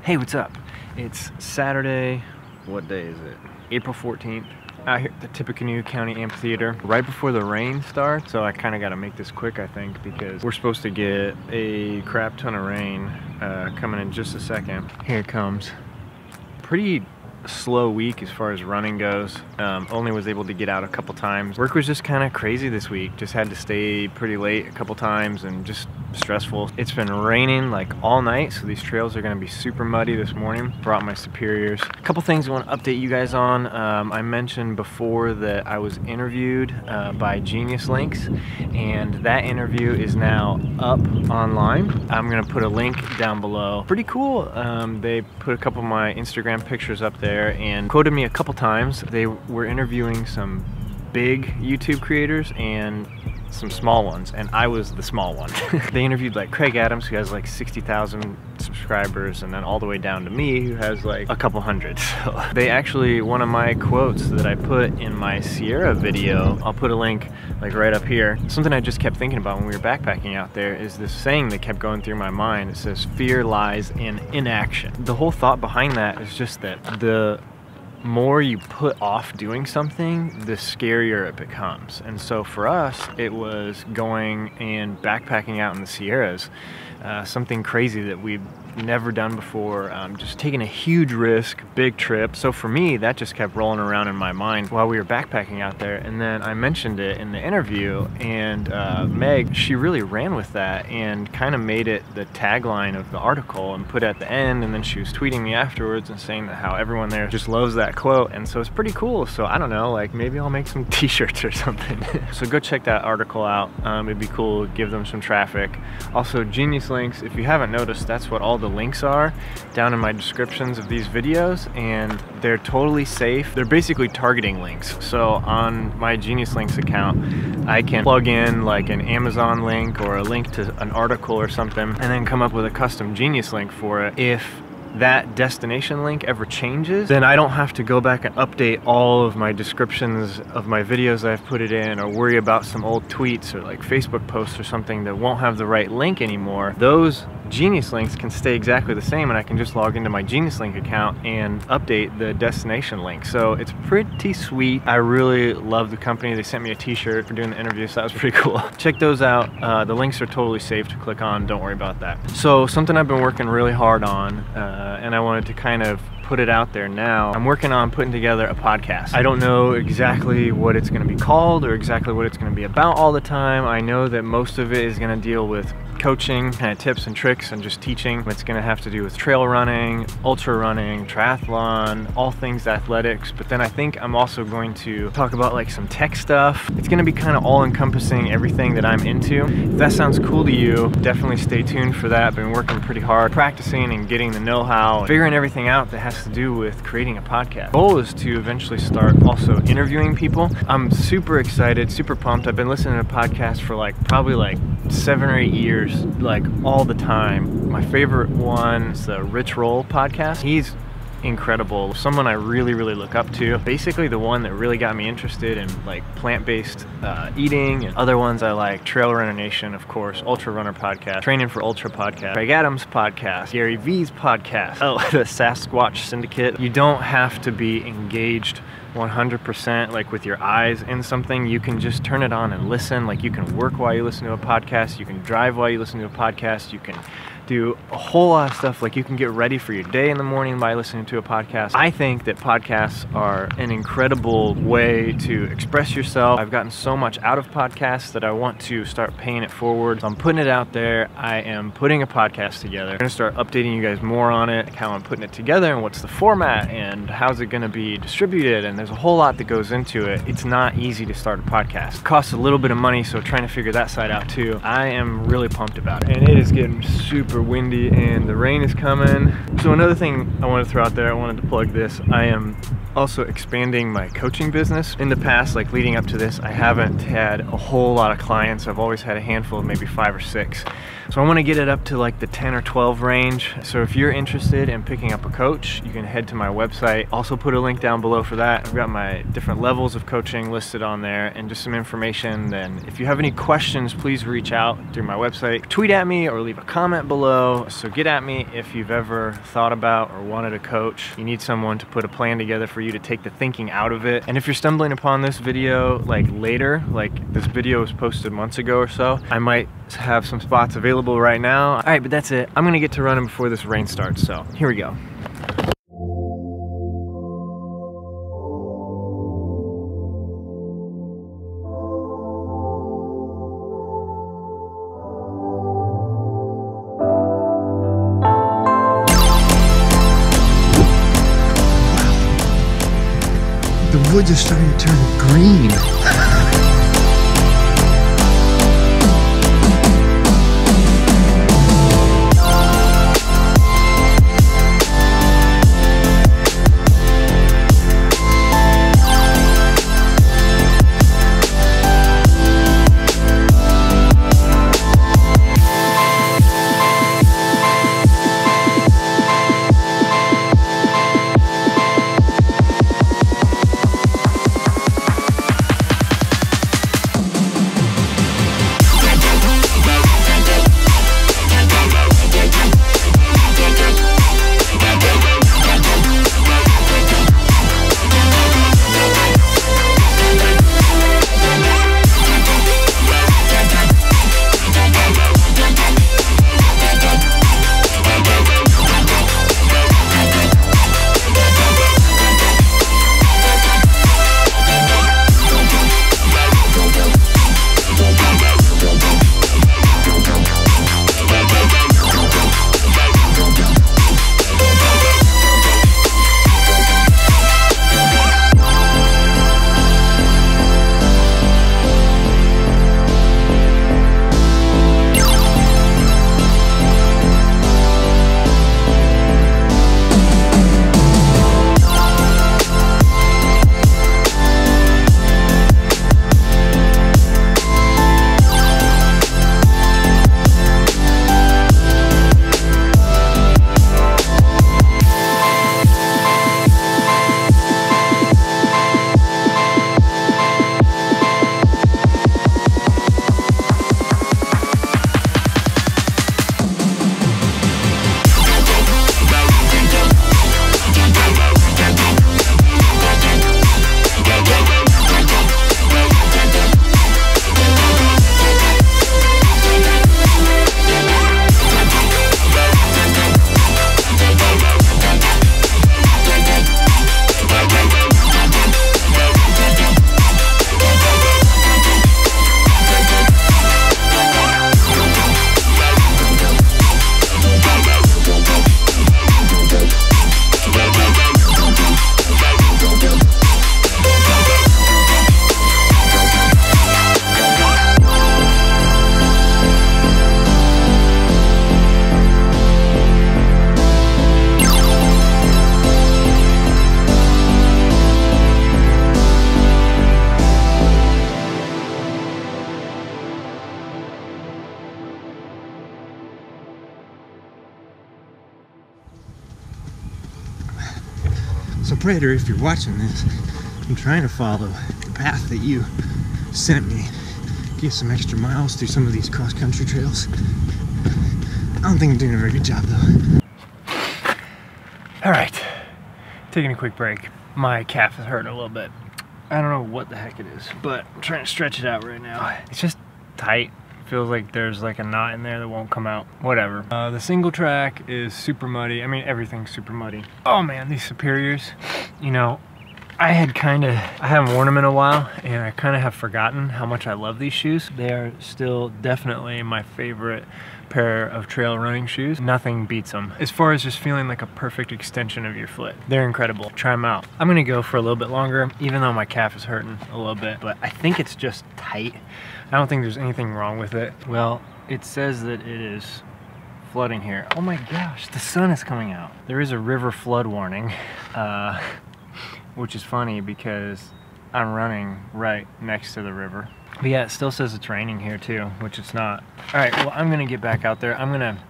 Hey, what's up? It's Saturday, what day is it? April 14th, out here at the Tippecanoe County Amphitheater, right before the rain starts. So I kind of got to make this quick, I think, because we're supposed to get a crap ton of rain coming in just a second. Here it comes. Pretty slow week as far as running goes. Only was able to get out a couple times. Work was just kind of crazy this week. Just had to stay pretty late a couple times and just stressful. It's been raining like all night, so these trails are going to be super muddy this morning. Brought my superiors. A couple things I want to update you guys on. I mentioned before that I was interviewed by Genius Links, and that interview is now up online. I'm going to put a link down below. Pretty cool. They put a couple of my Instagram pictures up there and quoted me a couple times. They were interviewing some big YouTube creators and some small ones, and I was the small one. They interviewed like Craig Adams, who has like 60,000 subscribers, and then all the way down to me, who has like a couple hundred. So they actually, one of my quotes that I put in my Sierra video, I'll put a link like right up here. Something I just kept thinking about when we were backpacking out there is this saying that kept going through my mind. It says, "Fear lies in inaction." The whole thought behind that is just that the more you put off doing something, the scarier it becomes. And so for us, it was going and backpacking out in the Sierras, something crazy that we've never done before, just taking a huge risk, big trip. So for me, that just kept rolling around in my mind while we were backpacking out there. And then I mentioned it in the interview, and Meg, she really ran with that and kind of made it the tagline of the article and put it at the end. And then she was tweeting me afterwards and saying that how everyone there just loves that quote. And so it's pretty cool. So I don't know, like maybe I'll make some t-shirts or something. So go check that article out. It'd be cool, give them some traffic. Also, Genius Links, if you haven't noticed, that's what all the links are down in my descriptions of these videos, and they're totally safe. They're basically targeting links. So on my Genius Links account, I can plug in like an Amazon link or a link to an article or something, and then come up with a custom Genius link for it. If that destination link ever changes, then I don't have to go back and update all of my descriptions of my videos I've put it in, or worry about some old tweets or like Facebook posts or something that won't have the right link anymore. Those Genius Links can stay exactly the same, and I can just log into my Genius Link account and update the destination link. So it's pretty sweet. I really love the company. They sent me a t-shirt for doing the interview, so that was pretty cool. Check those out. The links are totally safe to click on. Don't worry about that. So something I've been working really hard on, and I wanted to kind of put it out there now. I'm working on putting together a podcast. I don't know exactly what it's going to be called or exactly what it's going to be about all the time. I know that most of it is going to deal with coaching, kind of tips and tricks, and just teaching. It's going to have to do with trail running, ultra running, triathlon, all things athletics. But then I think I'm also going to talk about like some tech stuff. It's going to be kind of all encompassing everything that I'm into. If that sounds cool to you, definitely stay tuned for that. I've been working pretty hard, practicing and getting the know-how, figuring everything out that has to do with creating a podcast. The goal is to eventually start also interviewing people. I'm super excited, super pumped. I've been listening to podcasts for like probably like 7 or 8 years, like all the time. My favorite one is the Rich Roll podcast. He's incredible, someone I really look up to. Basically the one that really got me interested in like plant-based eating, and other ones I like, Trail Runner Nation, of course, Ultra Runner podcast, Training for Ultra podcast, Craig Adams podcast, Gary V's podcast, oh, the Sasquatch Syndicate. You don't have to be engaged 100% like with your eyes in something. You can just turn it on and listen. Like you can work while you listen to a podcast, you can drive while you listen to a podcast, you can do a whole lot of stuff. Like you can get ready for your day in the morning by listening to a podcast. I think that podcasts are an incredible way to express yourself. I've gotten so much out of podcasts that I want to start paying it forward. So I'm putting it out there. I am putting a podcast together. I'm gonna start updating you guys more on it, like how I'm putting it together and what's the format and how's it gonna be distributed, and there's a whole lot that goes into it. It's not easy to start a podcast. It costs a little bit of money, so trying to figure that side out too. I am really pumped about it. And it is getting super windy and the rain is coming. So another thing I want to throw out there, I wanted to plug this. I am also expanding my coaching business. In the past, like leading up to this, I haven't had a whole lot of clients. I've always had a handful of maybe 5 or 6. So I want to get it up to like the 10 or 12 range. So if you're interested in picking up a coach, you can head to my website. Also put a link down below for that. I've got my different levels of coaching listed on there and just some information. Then if you have any questions, please reach out through my website, tweet at me or leave a comment below. So get at me if you've ever thought about or wanted a coach. You need someone to put a plan together for you to take the thinking out of it. And if you're stumbling upon this video like later, like this video was posted months ago or so, I might have some spots available right now. All right, but that's it. I'm gonna get to running before this rain starts, so here we go. The woods are starting to turn green. So Predator, if you're watching this, I'm trying to follow the path that you sent me. Get some extra miles through some of these cross-country trails. I don't think I'm doing a very good job though. All right, taking a quick break. My calf is hurting a little bit. I don't know what the heck it is, but I'm trying to stretch it out right now. It's just tight. Feels like there's like a knot in there that won't come out. Whatever. The single track is super muddy. I mean, everything's super muddy. Oh man, these Superiors, you know, I haven't worn them in a while, and I kind of have forgotten how much I love these shoes. They are still definitely my favorite pair of trail running shoes. Nothing beats them. As far as just feeling like a perfect extension of your foot. They're incredible. Try them out. I'm gonna go for a little bit longer, even though my calf is hurting a little bit, but I think it's just tight. I don't think there's anything wrong with it. Well, it says that it is flooding here. Oh my gosh, the sun is coming out. There is a river flood warning, which is funny because I'm running right next to the river. But yeah, it still says it's raining here too, which it's not. All right, well, I'm gonna get back out there.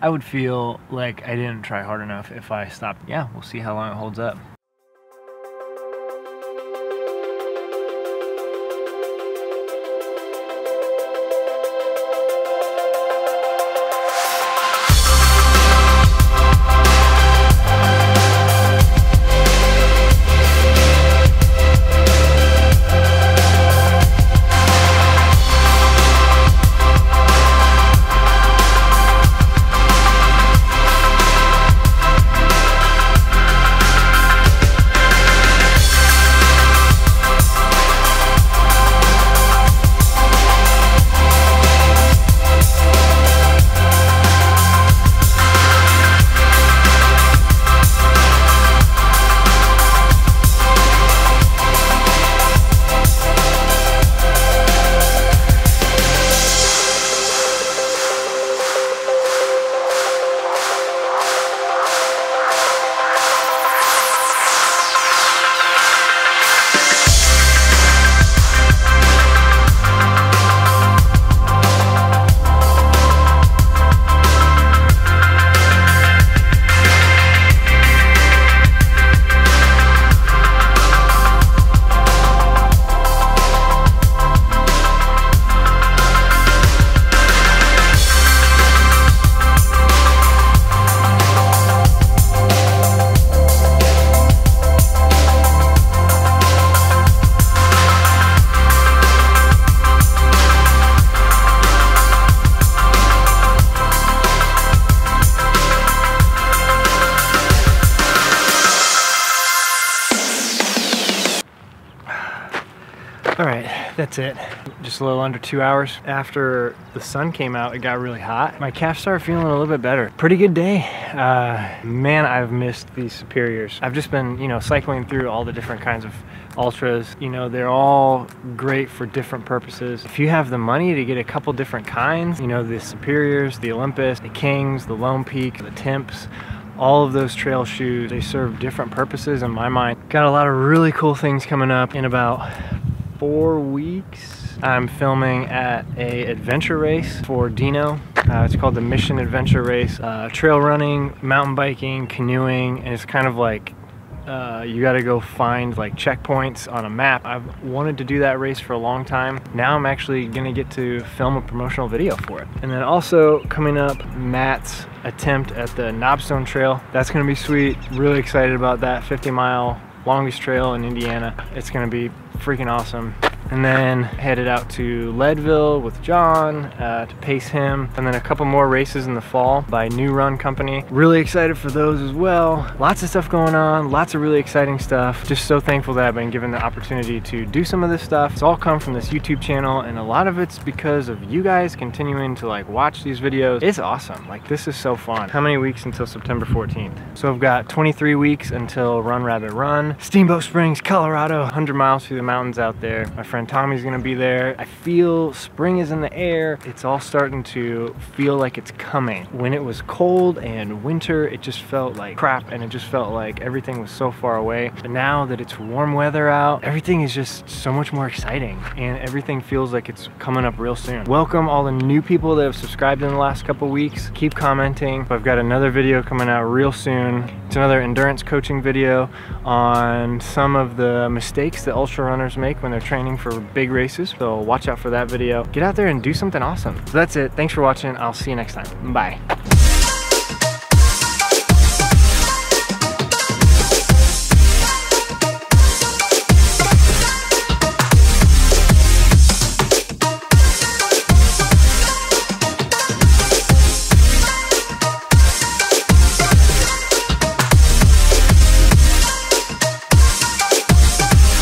I would feel like I didn't try hard enough if I stopped. Yeah, we'll see how long it holds up. All right, that's it. Just a little under 2 hours. After the sun came out, it got really hot. My calves started feeling a little bit better. Pretty good day. Man, I've missed these Superiors. I've just been, you know, cycling through all the different kinds of ultras. You know, they're all great for different purposes. If you have the money to get a couple different kinds, you know, the Superiors, the Olympus, the Kings, the Lone Peak, the Temps, all of those trail shoes, they serve different purposes in my mind. Got a lot of really cool things coming up in about 4 weeks. I'm filming at a adventure race for Dino. It's called the Mission Adventure Race. Trail running, mountain biking, canoeing, and it's kind of like you got to go find like checkpoints on a map. I've wanted to do that race for a long time. Now I'm actually gonna get to film a promotional video for it. And then also coming up, Matt's attempt at the Knobstone Trail. That's gonna be sweet. Really excited about that. 50-mile longest trail in Indiana. It's gonna be freaking awesome. And then headed out to Leadville with John to pace him, and then a couple more races in the fall by New Run Company. Really excited for those as well. Lots of stuff going on, lots of really exciting stuff. Just so thankful that I've been given the opportunity to do some of this stuff. It's all come from this YouTube channel, and a lot of it's because of you guys continuing to like watch these videos. It's awesome. Like, this is so fun. How many weeks until September 14th? So I've got 23 weeks until Run Rabbit Run. Steamboat Springs, Colorado, 100 miles through the mountains out there. My friend Tommy's gonna be there. I feel spring is in the air. It's all starting to feel like it's coming. When it was cold and winter, it just felt like crap, and it just felt like everything was so far away. But now that it's warm weather out, everything is just so much more exciting, and everything feels like it's coming up real soon. Welcome all the new people that have subscribed in the last couple weeks. Keep commenting. I've got another video coming out real soon. It's another endurance coaching video on some of the mistakes that ultra runners make when they're training for big races, so watch out for that video. Get out there and do something awesome. So that's it. Thanks for watching. I'll see you next time. Bye.